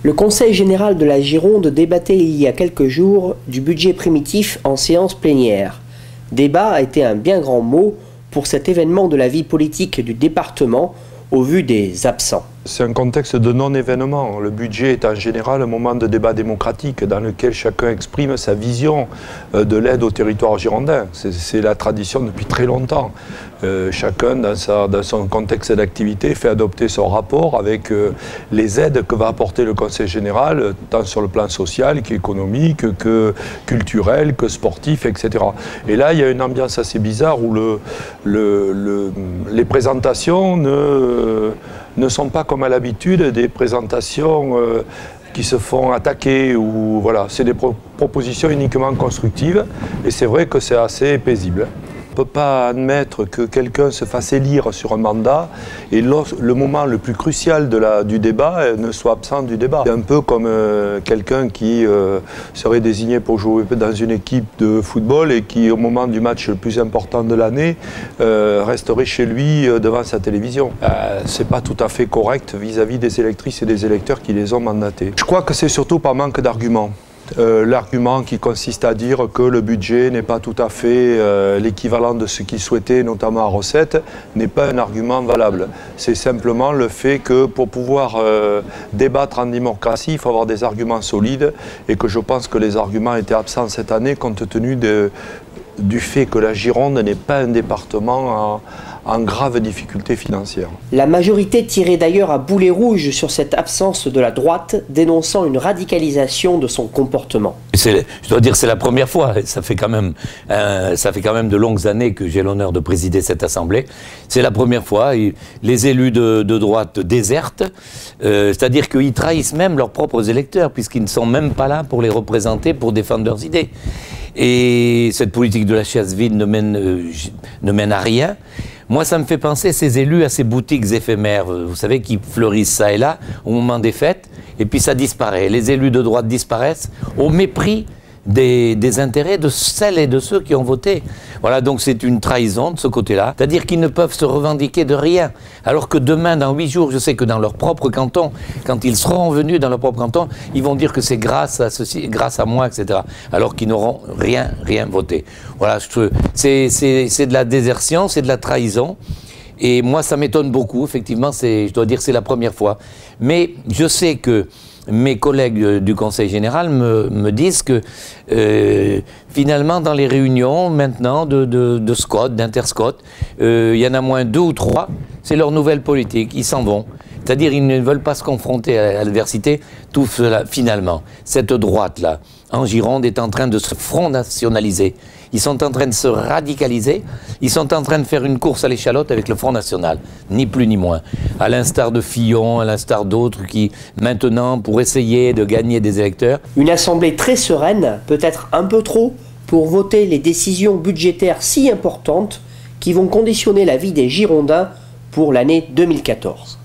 Le Conseil général de la Gironde débattait il y a quelques jours du budget primitif en séance plénière. Débat a été un bien grand mot pour cet événement de la vie politique du département au vu des absents. C'est un contexte de non-événement. Le budget est en général un moment de débat démocratique dans lequel chacun exprime sa vision de l'aide au territoire girondin. C'est la tradition depuis très longtemps. Chacun, dans son contexte d'activité, fait adopter son rapport avec les aides que va apporter le Conseil général, tant sur le plan social qu'économique, que culturel, que sportif, etc. Et là, il y a une ambiance assez bizarre où les présentations ne sont pas comme à l'habitude des présentations qui se font attaquer ou voilà, c'est des propositions uniquement constructives et c'est vrai que c'est assez paisible. On ne peut pas admettre que quelqu'un se fasse élire sur un mandat et le moment le plus crucial du débat ne soit absent du débat. C'est un peu comme quelqu'un qui serait désigné pour jouer dans une équipe de football et qui, au moment du match le plus important de l'année, resterait chez lui devant sa télévision. C'est pas tout à fait correct vis-à-vis des électrices et des électeurs qui les ont mandatés. Je crois que c'est surtout par manque d'arguments. L'argument qui consiste à dire que le budget n'est pas tout à fait l'équivalent de ce qu'ils souhaitaient, notamment en recettes, n'est pas un argument valable. C'est simplement le fait que pour pouvoir débattre en démocratie, il faut avoir des arguments solides et que je pense que les arguments étaient absents cette année compte tenu du fait que la Gironde n'est pas un département en grave difficulté financière. La majorité tirait d'ailleurs à boulet rouge sur cette absence de la droite, dénonçant une radicalisation de son comportement. Je dois dire c'est la première fois, ça fait quand même de longues années que j'ai l'honneur de présider cette assemblée. C'est la première fois, les élus de droite désertent, c'est-à-dire qu'ils trahissent même leurs propres électeurs, puisqu'ils ne sont même pas là pour les représenter, pour défendre leurs idées. Et cette politique de la chasse vide ne mène à rien. Moi, ça me fait penser, ces élus, à ces boutiques éphémères, vous savez, qui fleurissent ça et là, au moment des fêtes, et puis ça disparaît. Les élus de droite disparaissent au mépris des intérêts de celles et de ceux qui ont voté. Voilà, donc c'est une trahison de ce côté-là. C'est-à-dire qu'ils ne peuvent se revendiquer de rien. Alors que demain, dans 8 jours, je sais que dans leur propre canton, quand ils seront venus dans leur propre canton, ils vont dire que c'est grâce à ceci, grâce à moi, etc. Alors qu'ils n'auront rien voté. Voilà, c'est de la désertion, c'est de la trahison. Et moi, ça m'étonne beaucoup, effectivement, je dois dire c'est la première fois. Mais je sais que mes collègues du Conseil général me disent que finalement dans les réunions maintenant de SCOT, d'Interscot, il y en a moins 2 ou 3, c'est leur nouvelle politique, ils s'en vont. C'est-à-dire ils ne veulent pas se confronter à l'adversité. Tout cela, finalement, cette droite-là, en Gironde, est en train de se front nationaliser. Ils sont en train de se radicaliser. Ils sont en train de faire une course à l'échalote avec le Front National, ni plus ni moins. À l'instar de Fillon, à l'instar d'autres qui, maintenant, pour essayer de gagner des électeurs... Une assemblée très sereine, peut-être un peu trop, pour voter les décisions budgétaires si importantes qui vont conditionner la vie des Girondins pour l'année 2014.